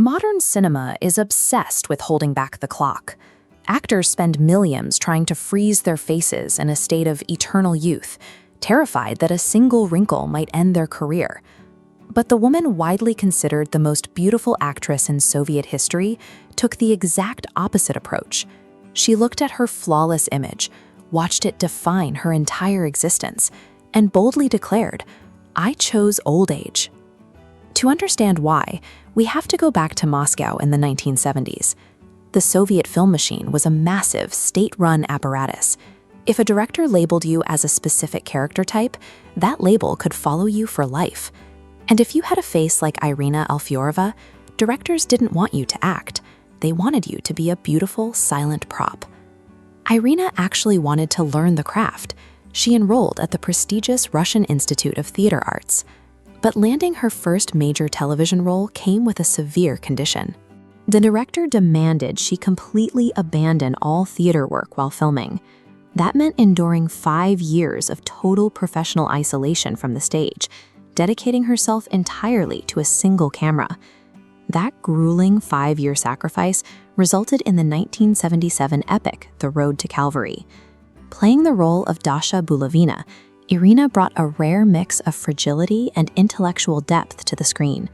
Modern cinema is obsessed with holding back the clock. Actors spend millions trying to freeze their faces in a state of eternal youth, terrified that a single wrinkle might end their career. But the woman widely considered the most beautiful actress in Soviet history took the exact opposite approach. She looked at her flawless image, watched it define her entire existence, and boldly declared, "I chose old age." To understand why, we have to go back to Moscow in the 1970s. The Soviet film machine was a massive, state-run apparatus. If a director labeled you as a specific character type, that label could follow you for life. And if you had a face like Irina Alfyorova, directors didn't want you to act. They wanted you to be a beautiful, silent prop. Irina actually wanted to learn the craft. She enrolled at the prestigious Russian Institute of Theater Arts. But landing her first major television role came with a severe condition. The director demanded she completely abandon all theater work while filming. That meant enduring 5 years of total professional isolation from the stage, dedicating herself entirely to a single camera. That grueling 5-year sacrifice resulted in the 1977 epic, The Road to Calvary. Playing the role of Dasha Bulavina, Irina brought a rare mix of fragility and intellectual depth to the screen.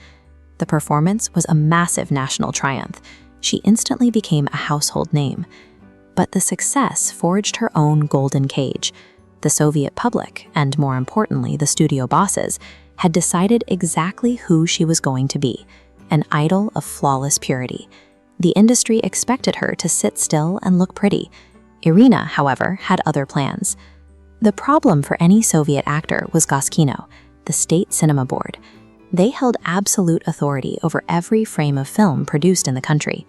The performance was a massive national triumph. She instantly became a household name. But the success forged her own golden cage. The Soviet public, and more importantly, the studio bosses, had decided exactly who she was going to be, an idol of flawless purity. The industry expected her to sit still and look pretty. Irina, however, had other plans. The problem for any Soviet actor was Goskino, the state cinema board. They held absolute authority over every frame of film produced in the country.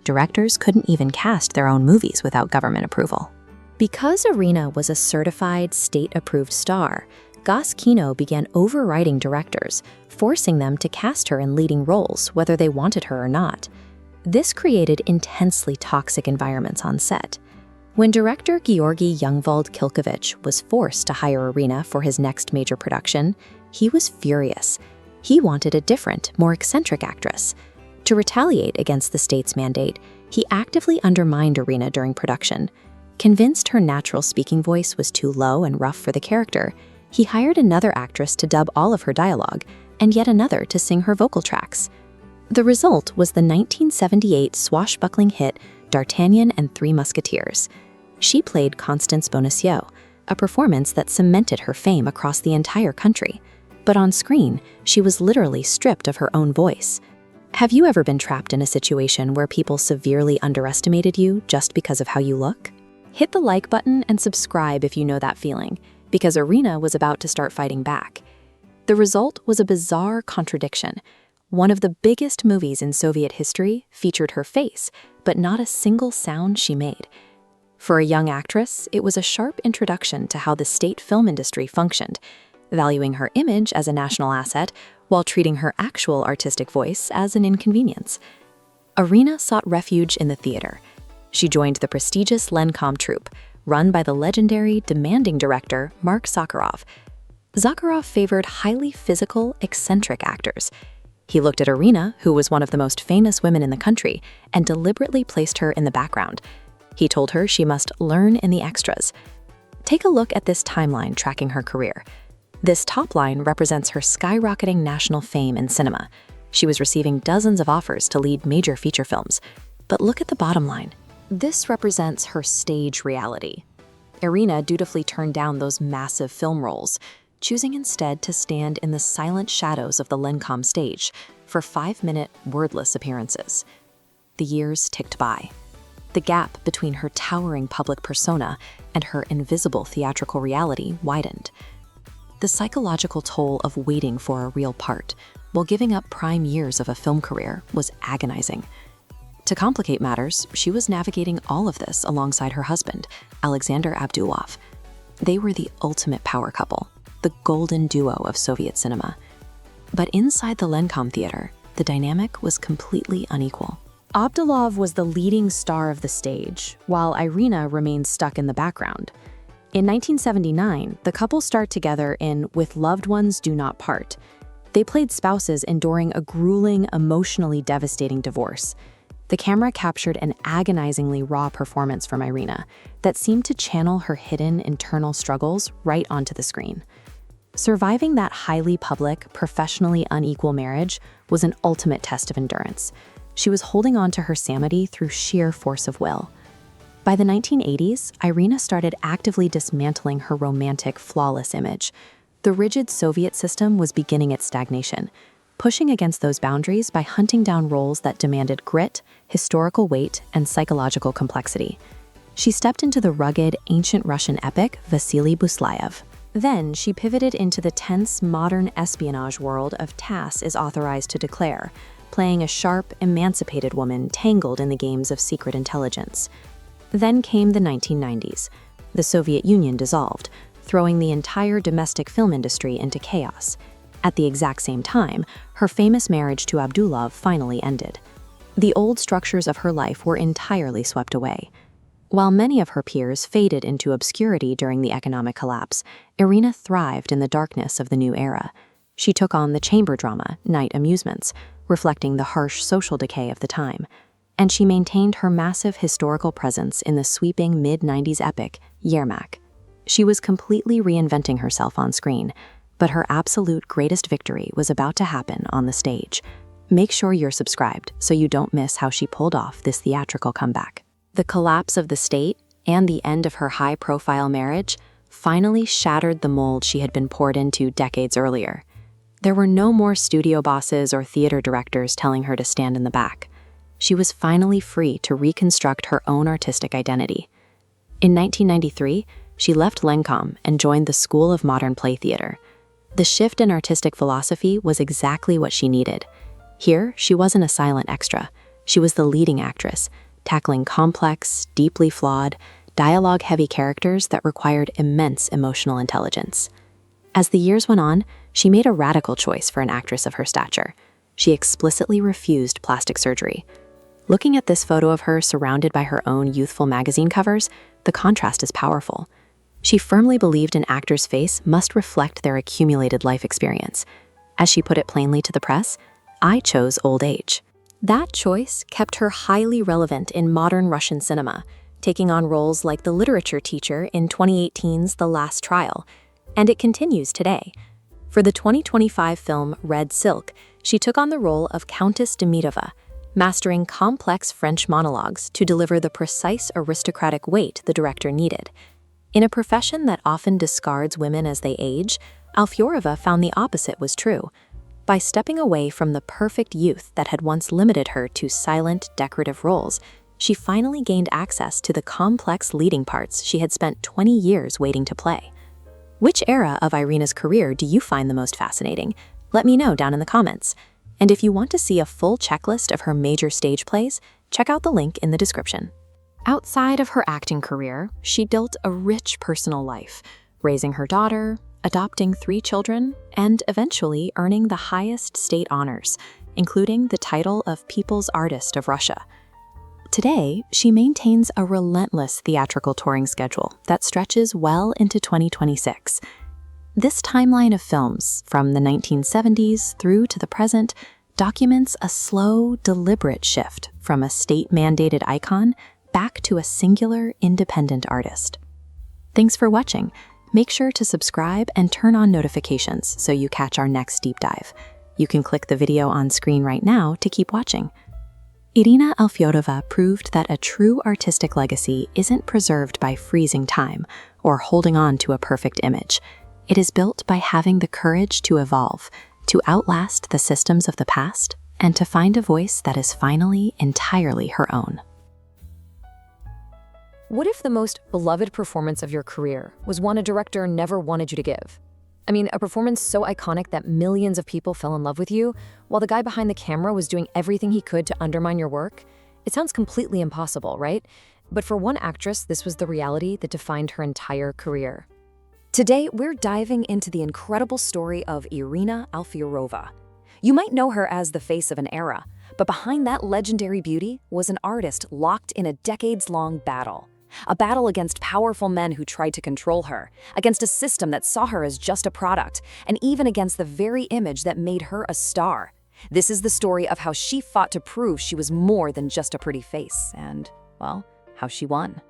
Directors couldn't even cast their own movies without government approval. Because Irina was a certified, state-approved star, Goskino began overriding directors, forcing them to cast her in leading roles, whether they wanted her or not. This created intensely toxic environments on set. When director Georgy Youngvald Kilkovich was forced to hire Irina for his next major production, he was furious. He wanted a different, more eccentric actress. To retaliate against the state's mandate, he actively undermined Irina during production. Convinced her natural speaking voice was too low and rough for the character, he hired another actress to dub all of her dialogue, and yet another to sing her vocal tracks. The result was the 1978 swashbuckling hit D'Artagnan and Three Musketeers. She played Constance Bonacieux, a performance that cemented her fame across the entire country. But on screen, she was literally stripped of her own voice. Have you ever been trapped in a situation where people severely underestimated you just because of how you look? Hit the like button and subscribe if you know that feeling, because Irina was about to start fighting back. The result was a bizarre contradiction. One of the biggest movies in Soviet history featured her face, but not a single sound she made. For a young actress, it was a sharp introduction to how the state film industry functioned, valuing her image as a national asset while treating her actual artistic voice as an inconvenience. Irina sought refuge in the theater. She joined the prestigious Lenkom troupe, run by the legendary, demanding director Mark Zakharov. Zakharov favored highly physical, eccentric actors. He looked at Irina, who was one of the most famous women in the country, and deliberately placed her in the background. He told her she must learn in the extras. Take a look at this timeline tracking her career. This top line represents her skyrocketing national fame in cinema. She was receiving dozens of offers to lead major feature films. But look at the bottom line. This represents her stage reality. Irina dutifully turned down those massive film roles, choosing instead to stand in the silent shadows of the Lenkom stage for 5-minute, wordless appearances. The years ticked by. The gap between her towering public persona and her invisible theatrical reality widened. The psychological toll of waiting for a real part while giving up prime years of a film career was agonizing. To complicate matters, she was navigating all of this alongside her husband, Alexander Abdulov. They were the ultimate power couple, the golden duo of Soviet cinema. But inside the Lenkom Theatre, the dynamic was completely unequal. Abdulov was the leading star of the stage, while Irina remained stuck in the background. In 1979, the couple start together in With Loved Ones Do Not Part. They played spouses enduring a grueling, emotionally devastating divorce. The camera captured an agonizingly raw performance from Irina that seemed to channel her hidden internal struggles right onto the screen. Surviving that highly public, professionally unequal marriage was an ultimate test of endurance. She was holding on to her sanity through sheer force of will. By the 1980s, Irina started actively dismantling her romantic, flawless image. The rigid Soviet system was beginning its stagnation, pushing against those boundaries by hunting down roles that demanded grit, historical weight, and psychological complexity. She stepped into the rugged, ancient Russian epic Vasily Buslaev. Then she pivoted into the tense, modern espionage world of TASS is authorized to declare, playing a sharp, emancipated woman tangled in the games of secret intelligence. Then came the 1990s. The Soviet Union dissolved, throwing the entire domestic film industry into chaos. At the exact same time, her famous marriage to Abdulov finally ended. The old structures of her life were entirely swept away. While many of her peers faded into obscurity during the economic collapse, Irina thrived in the darkness of the new era. She took on the chamber drama, Night Amusements, reflecting the harsh social decay of the time. And she maintained her massive historical presence in the sweeping mid-90s epic, Yermak. She was completely reinventing herself on screen, but her absolute greatest victory was about to happen on the stage. Make sure you're subscribed so you don't miss how she pulled off this theatrical comeback. The collapse of the state and the end of her high-profile marriage finally shattered the mold she had been poured into decades earlier. There were no more studio bosses or theater directors telling her to stand in the back. She was finally free to reconstruct her own artistic identity. In 1993, she left Lenkom and joined the School of Modern Play Theater. The shift in artistic philosophy was exactly what she needed. Here, she wasn't a silent extra. She was the leading actress, tackling complex, deeply flawed, dialogue-heavy characters that required immense emotional intelligence. As the years went on, she made a radical choice for an actress of her stature. She explicitly refused plastic surgery. Looking at this photo of her surrounded by her own youthful magazine covers, the contrast is powerful. She firmly believed an actor's face must reflect their accumulated life experience. As she put it plainly to the press, "I chose old age." That choice kept her highly relevant in modern Russian cinema, taking on roles like the literature teacher in 2018's The Last Trial, and it continues today. For the 2025 film Red Silk, she took on the role of Countess Demidova, mastering complex French monologues to deliver the precise aristocratic weight the director needed. In a profession that often discards women as they age, Alfyorova found the opposite was true. By stepping away from the perfect youth that had once limited her to silent, decorative roles, she finally gained access to the complex leading parts she had spent 20 years waiting to play. Which era of Irina's career do you find the most fascinating? Let me know down in the comments. And if you want to see a full checklist of her major stage plays, check out the link in the description. Outside of her acting career, she built a rich personal life, raising her daughter, adopting 3 children, and eventually earning the highest state honors, including the title of People's Artist of Russia. Today, she maintains a relentless theatrical touring schedule that stretches well into 2026. This timeline of films, from the 1970s through to the present, documents a slow, deliberate shift from a state-mandated icon back to a singular, independent artist. Thanks for watching. Make sure to subscribe and turn on notifications so you catch our next deep dive. You can click the video on screen right now to keep watching. Irina Alfyorova proved that a true artistic legacy isn't preserved by freezing time or holding on to a perfect image. It is built by having the courage to evolve, to outlast the systems of the past, and to find a voice that is finally entirely her own. What if the most beloved performance of your career was one a director never wanted you to give? I mean, a performance so iconic that millions of people fell in love with you, while the guy behind the camera was doing everything he could to undermine your work? It sounds completely impossible, right? But for one actress, this was the reality that defined her entire career. Today, we're diving into the incredible story of Irina Alfyorova. You might know her as the face of an era, but behind that legendary beauty was an artist locked in a decades-long battle. A battle against powerful men who tried to control her, against a system that saw her as just a product, and even against the very image that made her a star. This is the story of how she fought to prove she was more than just a pretty face, and, well, how she won.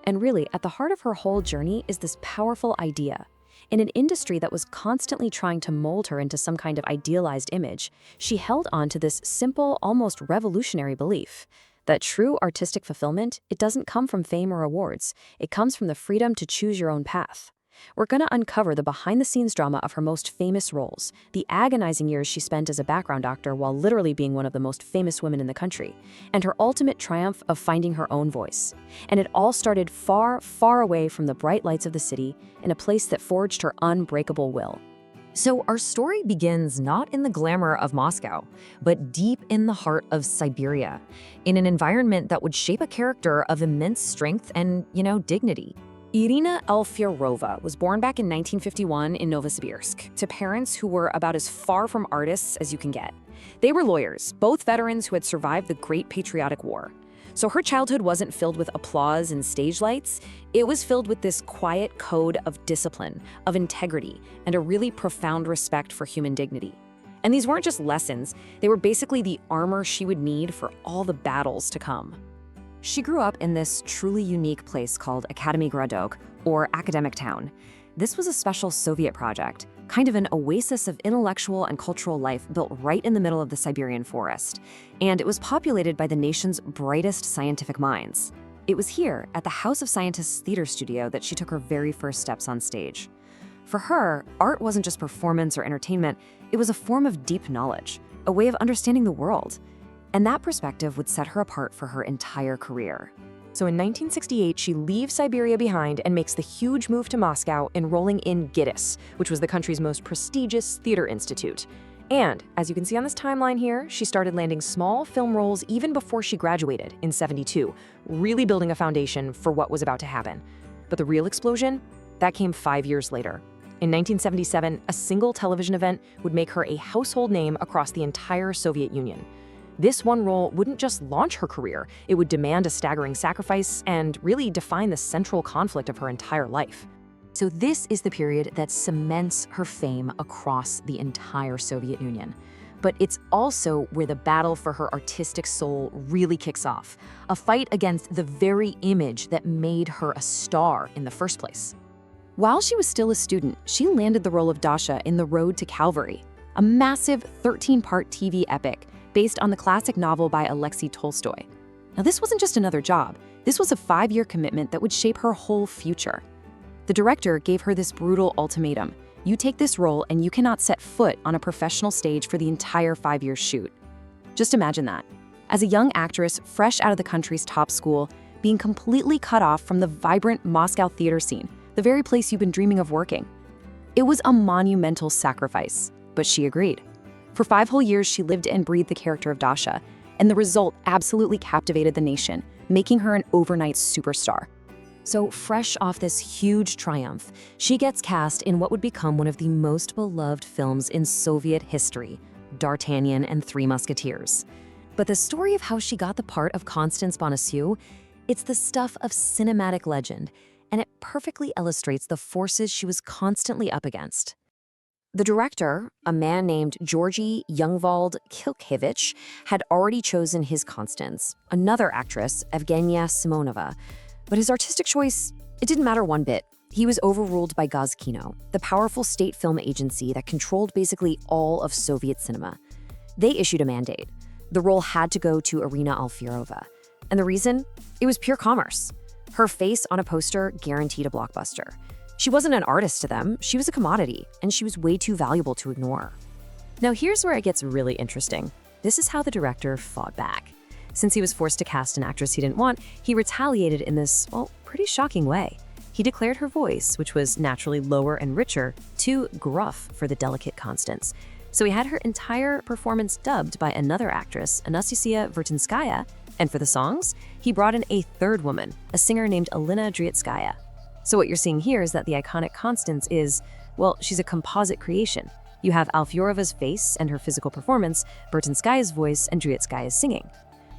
And really, at the heart of her whole journey is this powerful idea. In an industry that was constantly trying to mold her into some kind of idealized image, she held on to this simple, almost revolutionary belief that true artistic fulfillment, it doesn't come from fame or awards. It comes from the freedom to choose your own path. We're going to uncover the behind-the-scenes drama of her most famous roles, the agonizing years she spent as a background actor while literally being one of the most famous women in the country, and her ultimate triumph of finding her own voice. And it all started far, far away from the bright lights of the city, in a place that forged her unbreakable will. So our story begins not in the glamour of Moscow, but deep in the heart of Siberia, in an environment that would shape a character of immense strength and, dignity. Irina Alfyorova was born back in 1951 in Novosibirsk to parents who were about as far from artists as you can get. They were lawyers, both veterans who had survived the Great Patriotic War. So her childhood wasn't filled with applause and stage lights. It was filled with this quiet code of discipline, of integrity, and a really profound respect for human dignity. And these weren't just lessons, they were basically the armor she would need for all the battles to come. She grew up in this truly unique place called Academy Gradok, or Academic Town. This was a special Soviet project, kind of an oasis of intellectual and cultural life built right in the middle of the Siberian forest. And it was populated by the nation's brightest scientific minds. It was here, at the House of Scientists theater studio, that she took her very first steps on stage. For her, art wasn't just performance or entertainment, it was a form of deep knowledge, a way of understanding the world. And that perspective would set her apart for her entire career. So in 1968, she leaves Siberia behind and makes the huge move to Moscow, enrolling in GITIS, which was the country's most prestigious theater institute. And, as you can see on this timeline here, she started landing small film roles even before she graduated in '72, really building a foundation for what was about to happen. But the real explosion? That came 5 years later. In 1977, a single television event would make her a household name across the entire Soviet Union. This one role wouldn't just launch her career, it would demand a staggering sacrifice and really define the central conflict of her entire life. So this is the period that cements her fame across the entire Soviet Union. But it's also where the battle for her artistic soul really kicks off, a fight against the very image that made her a star in the first place. While she was still a student, she landed the role of Dasha in The Road to Calvary, a massive 13-part TV epic based on the classic novel by Alexei Tolstoy. Now, this wasn't just another job. This was a 5-year commitment that would shape her whole future. The director gave her this brutal ultimatum. You take this role and you cannot set foot on a professional stage for the entire 5-year shoot. Just imagine that. As a young actress, fresh out of the country's top school, being completely cut off from the vibrant Moscow theater scene, the very place you've been dreaming of working. It was a monumental sacrifice, but she agreed. For 5 whole years, she lived and breathed the character of Dasha, and the result absolutely captivated the nation, making her an overnight superstar. So fresh off this huge triumph, she gets cast in what would become one of the most beloved films in Soviet history, D'Artagnan and Three Musketeers. But the story of how she got the part of Constance Bonacieux, it's the stuff of cinematic legend, and it perfectly illustrates the forces she was constantly up against. The director, a man named Georgy Youngvald Kilkevich, had already chosen his Constance, another actress, Evgenia Simonova. But his artistic choice, it didn't matter one bit. He was overruled by Gazkino, the powerful state film agency that controlled basically all of Soviet cinema. They issued a mandate. The role had to go to Irina Alfyorova. And the reason? It was pure commerce. Her face on a poster guaranteed a blockbuster. She wasn't an artist to them, she was a commodity, and she was way too valuable to ignore. Now here's where it gets really interesting. This is how the director fought back. Since he was forced to cast an actress he didn't want, he retaliated in this, pretty shocking way. He declared her voice, which was naturally lower and richer, too gruff for the delicate Constance. So he had her entire performance dubbed by another actress, Anastasia Vertinskaya, and for the songs, he brought in a third woman, a singer named Alina Drietskaya. So what you're seeing here is that the iconic Constance is, she's a composite creation. You have Alfiorova's face and her physical performance, Vertinskaya's voice, and Drietskaya's singing.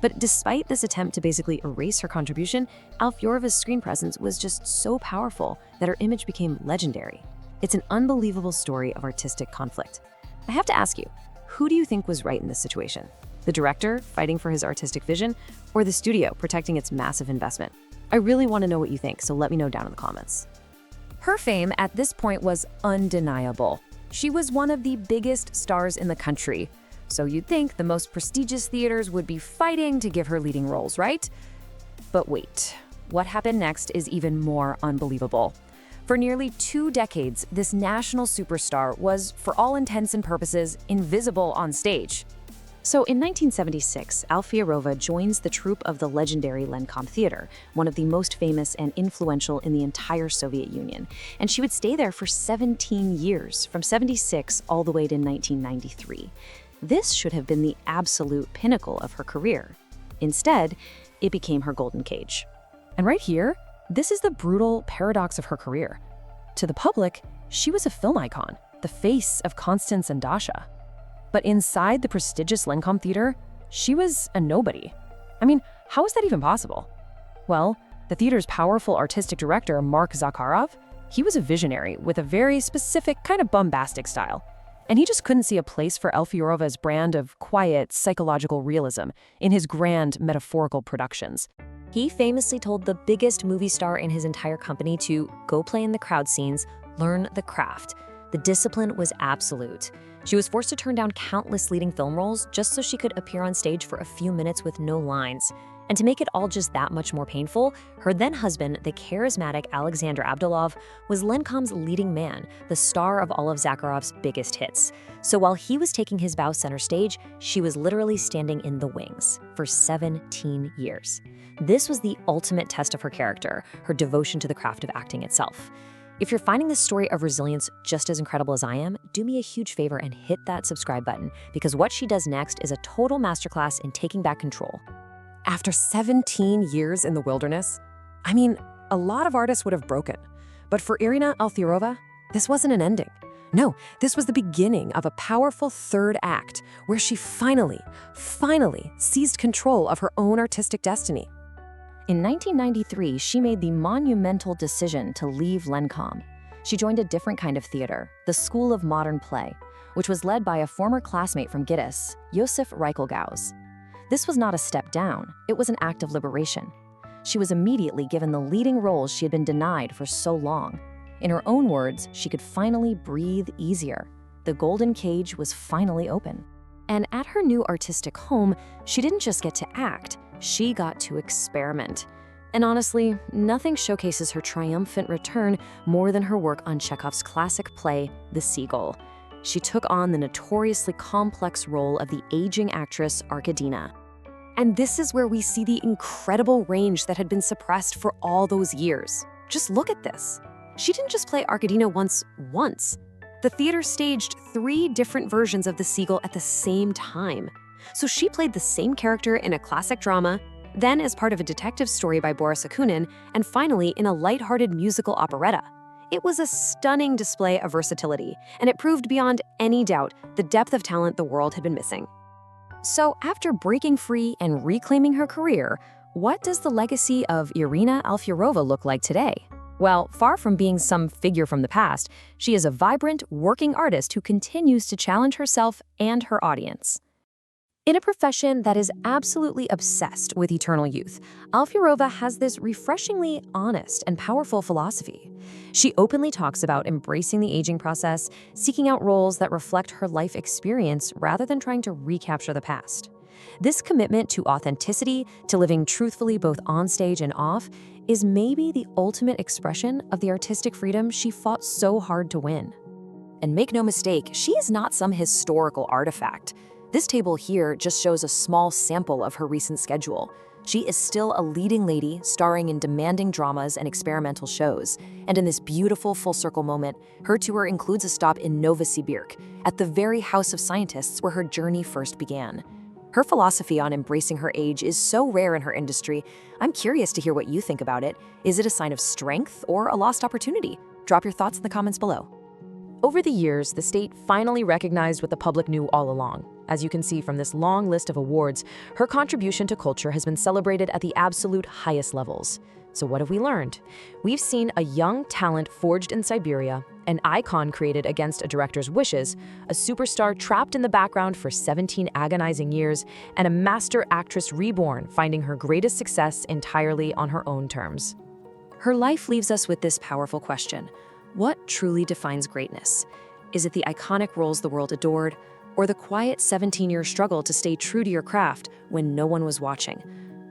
But despite this attempt to basically erase her contribution, Alfyorova's screen presence was just so powerful that her image became legendary. It's an unbelievable story of artistic conflict. I have to ask you, who do you think was right in this situation? The director fighting for his artistic vision, or the studio protecting its massive investment? I really want to know what you think, so let me know down in the comments. Her fame at this point was undeniable. She was one of the biggest stars in the country. So you'd think the most prestigious theaters would be fighting to give her leading roles, right? But wait, what happened next is even more unbelievable. For nearly 2 decades, this national superstar was, for all intents and purposes, invisible on stage. So in 1976, Alfyorova joins the troupe of the legendary Lenkom Theatre, one of the most famous and influential in the entire Soviet Union. And she would stay there for 17 years, from 76 all the way to 1993. This should have been the absolute pinnacle of her career. Instead, it became her golden cage. And right here, this is the brutal paradox of her career. To the public, she was a film icon, the face of Constance and Dasha. But inside the prestigious Lenkom Theatre, she was a nobody. I mean, how is that even possible? Well, the theater's powerful artistic director, Mark Zakharov, he was a visionary with a very specific, kind of bombastic style. And he just couldn't see a place for Alfyorova's brand of quiet, psychological realism in his grand, metaphorical productions. He famously told the biggest movie star in his entire company to go play in the crowd scenes, learn the craft. The discipline was absolute. She was forced to turn down countless leading film roles just so she could appear on stage for a few minutes with no lines. And to make it all just that much more painful, her then-husband, the charismatic Alexander Abdulov, was Lenkom's leading man, the star of all of Zakharov's biggest hits. So while he was taking his bow center stage, she was literally standing in the wings for 17 years. This was the ultimate test of her character, her devotion to the craft of acting itself. If you're finding this story of resilience just as incredible as I am, do me a huge favor and hit that subscribe button, because what she does next is a total masterclass in taking back control. After 17 years in the wilderness, I mean, a lot of artists would have broken. But for Irina Alfyorova, this wasn't an ending. No, this was the beginning of a powerful third act where she finally seized control of her own artistic destiny. In 1993, she made the monumental decision to leave Lenkom. She joined a different kind of theater, the School of Modern Play, which was led by a former classmate from Giddes, Josef Reichelgaus. This was not a step down, it was an act of liberation. She was immediately given the leading roles she had been denied for so long. In her own words, she could finally breathe easier. The golden cage was finally open. And at her new artistic home, she didn't just get to act, she got to experiment. And honestly, nothing showcases her triumphant return more than her work on Chekhov's classic play, The Seagull. She took on the notoriously complex role of the aging actress Arkadina. And this is where we see the incredible range that had been suppressed for all those years. Just look at this. She didn't just play Arkadina once. The theater staged 3 different versions of The Seagull at the same time. So she played the same character in a classic drama, then as part of a detective story by Boris Akunin, and finally in a lighthearted musical operetta. It was a stunning display of versatility, and it proved beyond any doubt the depth of talent the world had been missing. So after breaking free and reclaiming her career, what does the legacy of Irina Alfyorova look like today? Well, far from being some figure from the past, she is a vibrant, working artist who continues to challenge herself and her audience. In a profession that is absolutely obsessed with eternal youth, Alfyorova has this refreshingly honest and powerful philosophy. She openly talks about embracing the aging process, seeking out roles that reflect her life experience rather than trying to recapture the past. This commitment to authenticity, to living truthfully both on stage and off, is maybe the ultimate expression of the artistic freedom she fought so hard to win. And make no mistake, she is not some historical artifact. This table here just shows a small sample of her recent schedule. She is still a leading lady, starring in demanding dramas and experimental shows. And in this beautiful full-circle moment, her tour includes a stop in Novosibirsk, at the very house of scientists where her journey first began. Her philosophy on embracing her age is so rare in her industry. I'm curious to hear what you think about it. Is it a sign of strength or a lost opportunity? Drop your thoughts in the comments below. Over the years, the state finally recognized what the public knew all along. As you can see from this long list of awards, her contribution to culture has been celebrated at the absolute highest levels. So what have we learned? We've seen a young talent forged in Siberia, an icon created against a director's wishes, a superstar trapped in the background for 17 agonizing years, and a master actress reborn, finding her greatest success entirely on her own terms. Her life leaves us with this powerful question: what truly defines greatness? Is it the iconic roles the world adored, or the quiet 17-year struggle to stay true to your craft when no one was watching?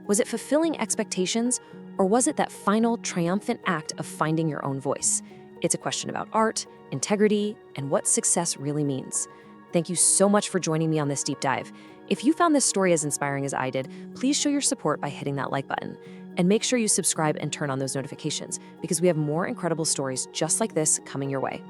Was it fulfilling expectations, or was it that final triumphant act of finding your own voice? It's a question about art, integrity, and what success really means. Thank you so much for joining me on this deep dive. If you found this story as inspiring as I did, please show your support by hitting that like button. And make sure you subscribe and turn on those notifications, because we have more incredible stories just like this coming your way.